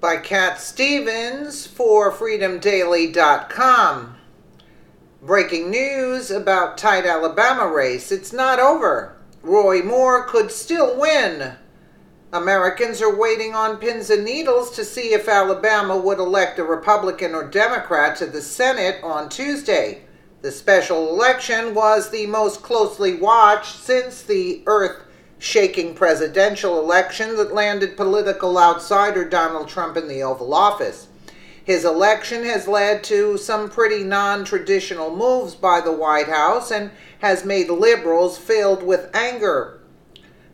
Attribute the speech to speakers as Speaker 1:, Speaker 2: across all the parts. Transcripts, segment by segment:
Speaker 1: by Cat Stevens for freedomdaily.com. Breaking news about tight Alabama race. It's not over. Roy Moore could still win. Americans are waiting on pins and needles to see if Alabama would elect a Republican or Democrat to the Senate on Tuesday. The special election was the most closely watched since the earth-shaking presidential election that landed political outsider Donald Trump in the Oval Office. His election has led to some pretty non-traditional moves by the White House and has made liberals filled with anger.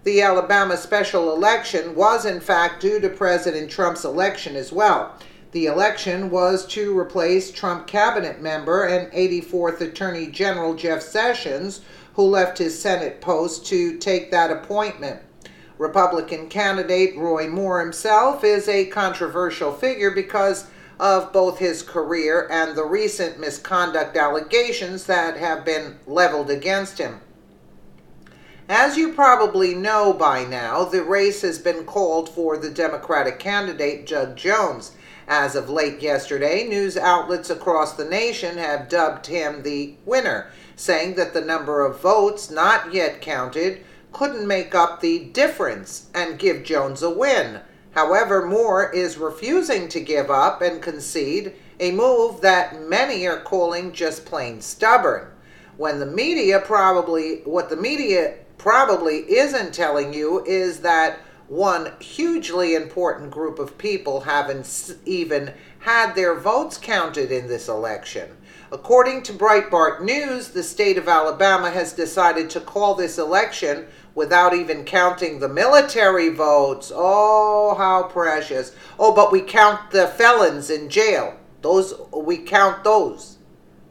Speaker 1: The Alabama special election was in fact due to President Trump's election as well. The election was to replace Trump cabinet member and 84th Attorney General Jeff Sessions, who left his Senate post to take that appointment. Republican candidate Roy Moore himself is a controversial figure because of both his career and the recent misconduct allegations that have been leveled against him. As you probably know by now, the race has been called for the Democratic candidate Doug Jones. As of late yesterday, news outlets across the nation have dubbed him the winner, saying that the number of votes not yet counted couldn't make up the difference and give Jones a win. However, Moore is refusing to give up and concede, a move that many are calling just plain stubborn. What the media probably isn't telling you is that one hugely important group of people haven't even had their votes counted in this election. According to Breitbart News, the state of Alabama has decided to call this election without even counting the military votes. Oh, how precious. Oh, but we count the felons in jail. We count those.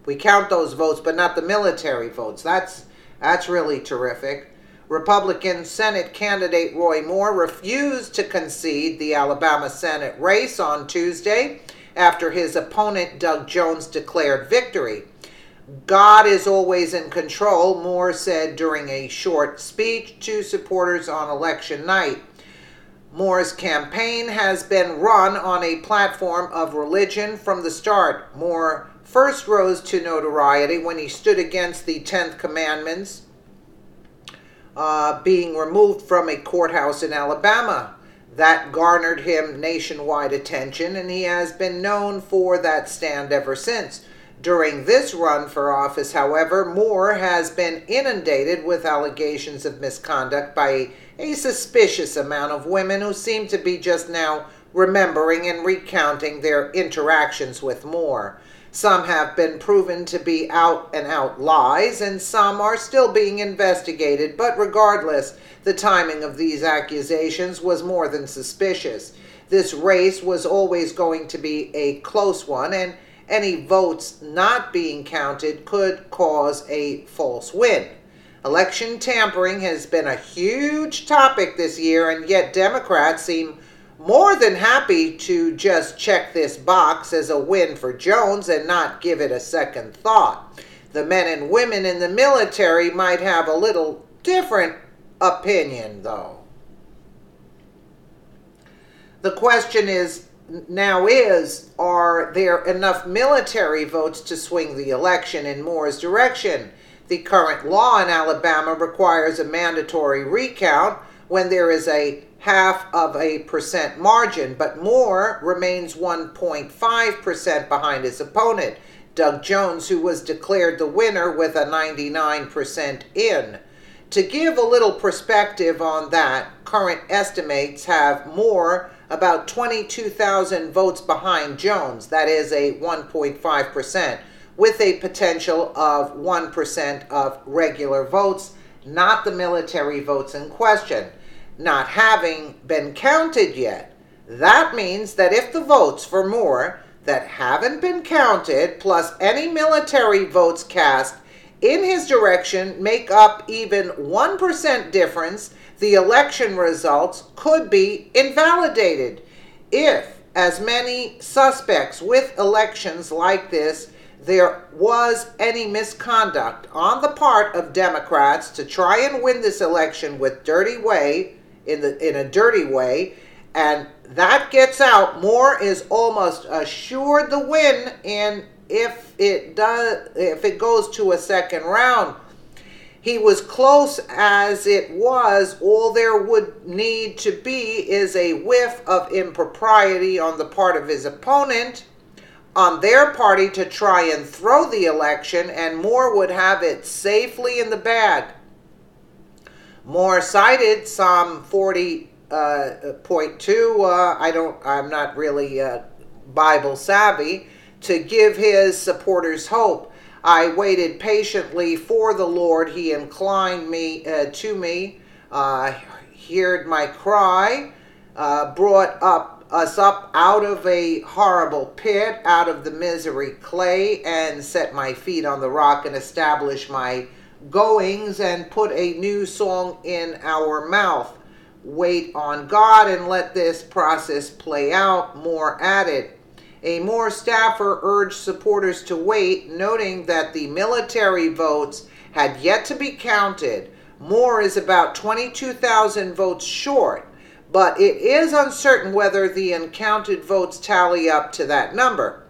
Speaker 1: We count those votes, but not the military votes. That's really terrific. Republican Senate candidate Roy Moore refused to concede the Alabama Senate race on Tuesday after his opponent Doug Jones declared victory. God is always in control, Moore said during a short speech to supporters on election night. Moore's campaign has been run on a platform of religion from the start. Moore first rose to notoriety when he stood against the 10th Commandments being removed from a courthouse in Alabama. That garnered him nationwide attention, and he has been known for that stand ever since. During this run for office, however, Moore has been inundated with allegations of misconduct by a suspicious amount of women who seem to be just now remembering and recounting their interactions with Moore. Some have been proven to be out-and-out lies, and some are still being investigated, but regardless, the timing of these accusations was more than suspicious. This race was always going to be a close one, and any votes not being counted could cause a false win. Election tampering has been a huge topic this year, and yet Democrats seem more than happy to just check this box as a win for Jones and not give it a second thought. The men and women in the military might have a little different opinion, though. The question is, are there enough military votes to swing the election in Moore's direction? The current law in Alabama requires a mandatory recount when there is a 0.5% margin, but Moore remains 1.5% behind his opponent, Doug Jones, who was declared the winner with a 99% in. To give a little perspective on that, current estimates have Moore about 22,000 votes behind Jones, that is a 1.5%, with a potential of 1% of regular votes, not the military votes in question, not having been counted yet. That means that if the votes for Moore that haven't been counted, plus any military votes cast in his direction, make up even 1% difference, the election results could be invalidated. If, as many suspects with elections like this, there was any misconduct on the part of Democrats to try and win this election in a dirty way, and that gets out, Moore is almost assured the win. And if it goes to a second round, he was close as it was. All there would need to be is a whiff of impropriety on the part of his opponent, on their party, to try and throw the election, and Moore would have it safely in the bag. Moore cited Psalm 40.2. I'm not really Bible savvy, to give his supporters hope. I waited patiently for the Lord. He inclined to me, heard my cry, brought us up out of a horrible pit, out of the misery clay, and set my feet on the rock, and established my goings, and put a new song in our mouth. Wait on God and let this process play out, Moore added. A Moore staffer urged supporters to wait, noting that the military votes had yet to be counted. Moore is about 22,000 votes short, but it is uncertain whether the uncounted votes tally up to that number.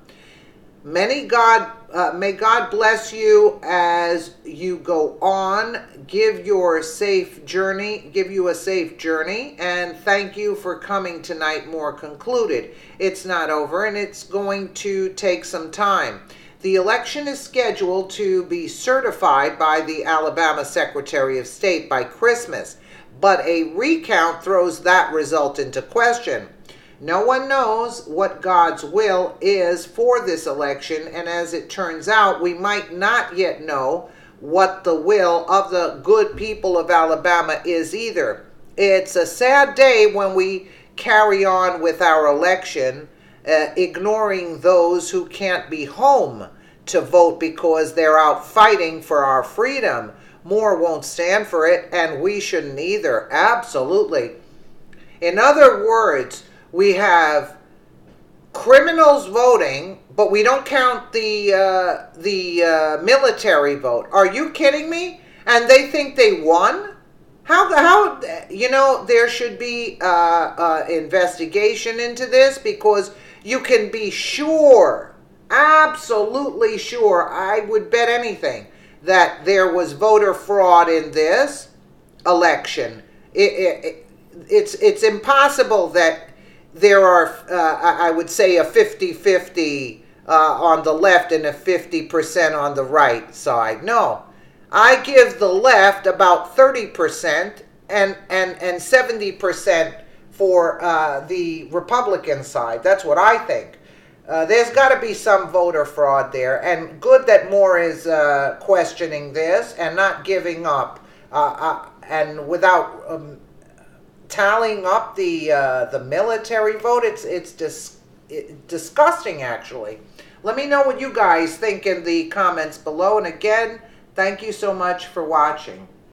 Speaker 1: May God bless you as you go on. Give you a safe journey, and thank you for coming tonight, Moore concluded. It's not over, and it's going to take some time. The election is scheduled to be certified by the Alabama Secretary of State by Christmas, but a recount throws that result into question. No one knows what God's will is for this election, and as it turns out, we might not yet know what the will of the good people of Alabama is either. It's a sad day when we carry on with our election, ignoring those who can't be home to vote because they're out fighting for our freedom. Moore won't stand for it, and we shouldn't either. Absolutely. In other words, we have criminals voting, but we don't count the military vote. Are you kidding me? And they think they won? How there should be investigation into this, because you can be sure, absolutely sure, I would bet anything, that there was voter fraud in this election. It's impossible that there are, I would say, a 50-50 on the left and a 50% on the right side. No, I give the left about 30% and 70% for the Republican side. That's what I think. There's got to be some voter fraud there, and good that Moore is questioning this and not giving up, and without tallying up the military vote. It's disgusting, actually. Let me know what you guys think in the comments below, and again, thank you so much for watching.